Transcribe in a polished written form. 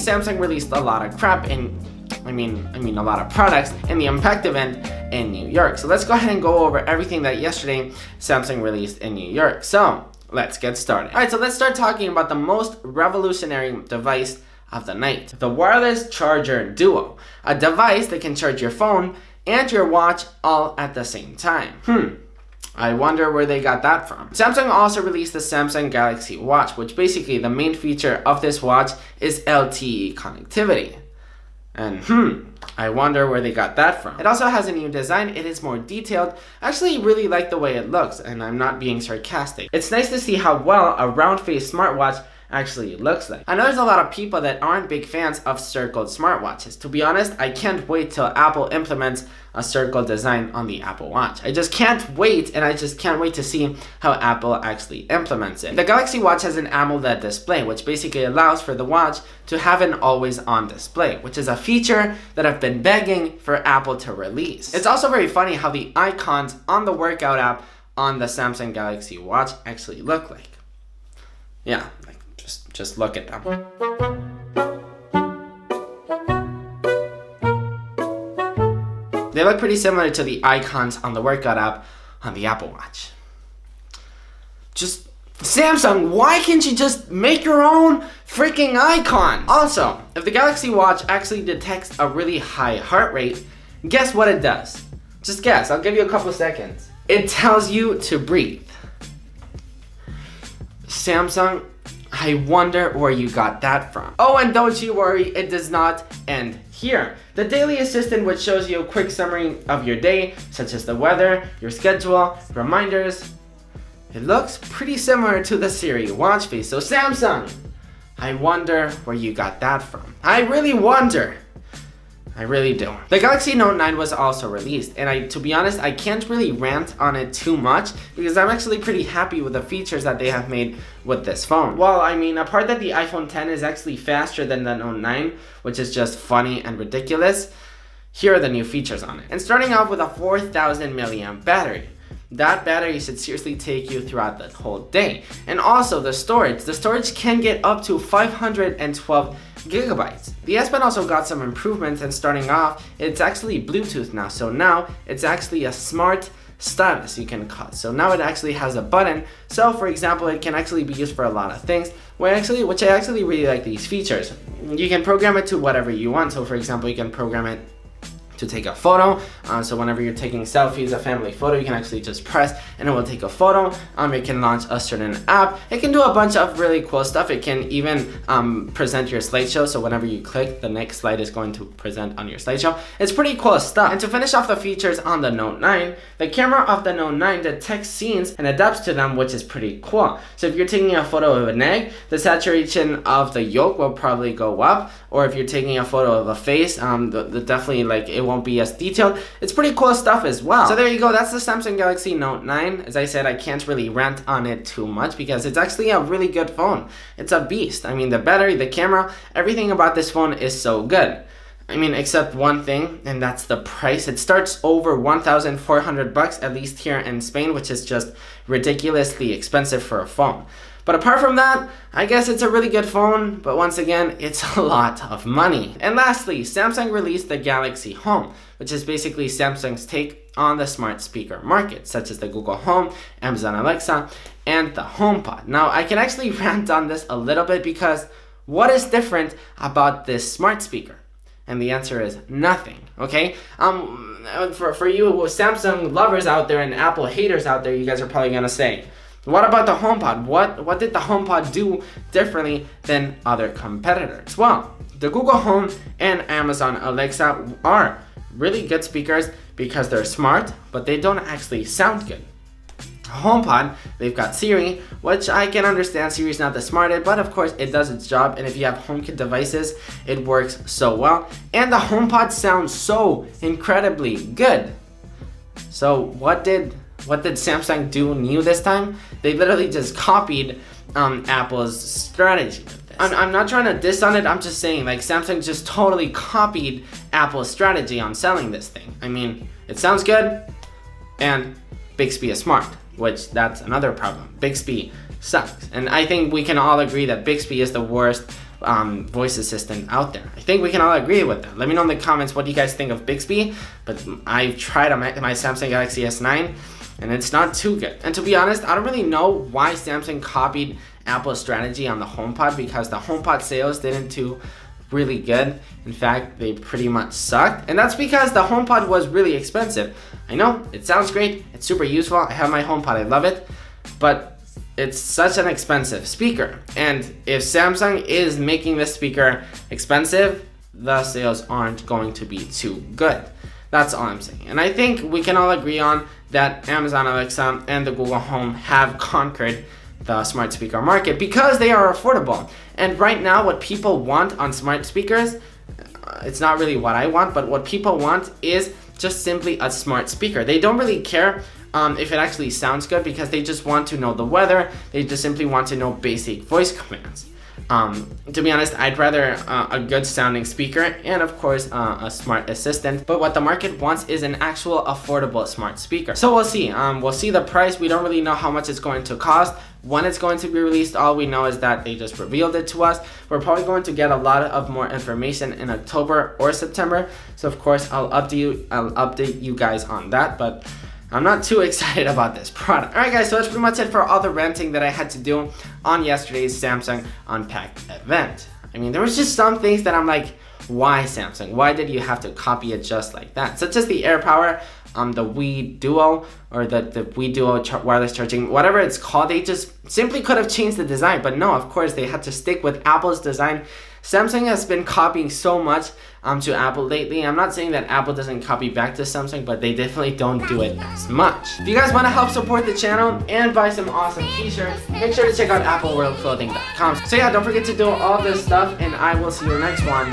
Samsung released a lot of crap in, I mean a lot of products in the Unpacked event in New York. So let's go ahead and go over everything that yesterday Samsung released in New York. So let's get started. Alright, so let's start talking about the most revolutionary device of the night. The Wireless Charger Duo. A device that can charge your phone and your watch all at the same time. I wonder where they got that from. Samsung also released the Samsung Galaxy Watch, which basically the main feature of this watch is LTE connectivity. And I wonder where they got that from. It also has a new design. It is more detailed. I actually really like the way it looks, and I'm not being sarcastic. It's nice to see how well a round-faced smartwatch actually looks like. I know there's a lot of people that aren't big fans of circled smartwatches. To be honest, I can't wait till Apple implements a circle design on the Apple Watch. I just can't wait, and I just can't wait to see how Apple actually implements it. The Galaxy Watch has an AMOLED display, which basically allows for the watch to have an always-on display, which is a feature that I've been begging for Apple to release. It's also very funny how the icons on the workout app on the Samsung Galaxy Watch actually look like. Yeah, like just look at them. They look pretty similar to the icons on the workout app on the Apple Watch. Just, Samsung, why can't you just make your own freaking icons? Also, if the Galaxy Watch actually detects a really high heart rate, guess what it does? Just guess, I'll give you a couple seconds. It tells you to breathe. Samsung, I wonder where you got that from. Oh, and don't you worry, it does not end here. The Daily Assistant, which shows you a quick summary of your day, such as the weather, your schedule, reminders. It looks pretty similar to the Siri watch face. So Samsung, I wonder where you got that from. I really wonder. I really do. The Galaxy Note 9 was also released, and to be honest, I can't really rant on it too much because I'm actually pretty happy with the features that they have made with this phone. Well, I mean, apart that the iPhone X is actually faster than the Note 9, which is just funny and ridiculous, here are the new features on it. And starting off with a 4,000 milliamp battery. That battery should seriously take you throughout the whole day. And also the storage. The storage can get up to 512 gigabytes. The S Pen also got some improvements, and starting off, it's actually Bluetooth now. So now it's actually a smart stylus, you can call it. So now it actually has a button. So for example, it can actually be used for a lot of things, which I actually really like these features. You can program it to whatever you want. So for example, you can program it to take a photo. So whenever you're taking selfies, a family photo, you can actually just press and it will take a photo. It can launch a certain app. It can do a bunch of really cool stuff. It can even present your slideshow. So whenever you click, the next slide is going to present on your slideshow. It's pretty cool stuff. And to finish off the features on the Note 9, the camera of the Note 9 detects scenes and adapts to them, which is pretty cool. So if you're taking a photo of an egg, the saturation of the yolk will probably go up. Or if you're taking a photo of a face, definitely like it won't be as detailed. It's pretty cool stuff as well. So there you go, that's the Samsung Galaxy Note 9. As I said, I can't really rant on it too much because it's actually a really good phone. It's a beast. I mean, the battery, the camera, everything about this phone is so good. I mean, except one thing, and that's the price. It starts over 1,400 bucks, at least here in Spain, which is just ridiculously expensive for a phone. But apart from that, I guess it's a really good phone, but once again, it's a lot of money. And lastly, Samsung released the Galaxy Home, which is basically Samsung's take on the smart speaker market, such as the Google Home, Amazon Alexa, and the HomePod. Now, I can actually rant on this a little bit because what is different about this smart speaker? And the answer is nothing, okay? For you Samsung lovers out there and Apple haters out there, you guys are probably gonna say, what about the HomePod? What did the HomePod do differently than other competitors? Well, the Google Home and Amazon Alexa are really good speakers because they're smart, but they don't actually sound good. HomePod, they've got Siri, which I can understand Siri's not the smartest, but of course it does its job, and if you have HomeKit devices, it works so well. And the HomePod sounds so incredibly good. So what did Samsung do new this time? They literally just copied Apple's strategy with this. I'm not trying to diss on it, I'm just saying, like, Samsung just totally copied Apple's strategy on selling this thing. I mean, it sounds good, and Bixby is smart, which that's another problem. Bixby sucks, and I think we can all agree that Bixby is the worst voice assistant out there. I think we can all agree with that. Let me know in the comments what you guys think of Bixby, but I've tried on my Samsung Galaxy S9, and it's not too good. And to be honest, I don't really know why Samsung copied Apple's strategy on the HomePod, because the HomePod sales didn't do really good. In fact, they pretty much sucked, and that's because the HomePod was really expensive. I know, it sounds great, it's super useful, I have my HomePod, I love it, but it's such an expensive speaker, and if Samsung is making this speaker expensive, the sales aren't going to be too good. That's all I'm saying. And I think we can all agree on that Amazon Alexa and the Google Home have conquered the smart speaker market because they are affordable. And right now, what people want on smart speakers, it's not really what I want, but what people want is just simply a smart speaker. They don't really care if it actually sounds good, because they just want to know the weather. They just simply want to know basic voice commands. To be honest, I'd rather a good sounding speaker and of course a smart assistant, but what the market wants is an actual affordable smart speaker. So we'll see. We'll see the price. We don't really know how much it's going to cost, when it's going to be released. All we know is that they just revealed it to us. We're probably going to get a lot of more information in October or September. So of course I'll update you guys on that, but I'm not too excited about this product. Alright guys, so that's pretty much it for all the ranting that I had to do on yesterday's Samsung Unpacked event. I mean, there was just some things that I'm like, why Samsung? Why did you have to copy it just like that? Such as the AirPower, the Wii Duo, or the Wii Duo wireless charging, whatever it's called, they just simply could have changed the design. But no, of course, they had to stick with Apple's design. Samsung has been copying so much to Apple lately. I'm not saying that Apple doesn't copy back to Samsung, but they definitely don't do it as much. If you guys want to help support the channel and buy some awesome t-shirts, make sure to check out appleworldclothing.com. So yeah, don't forget to do all this stuff, and I will see you next one.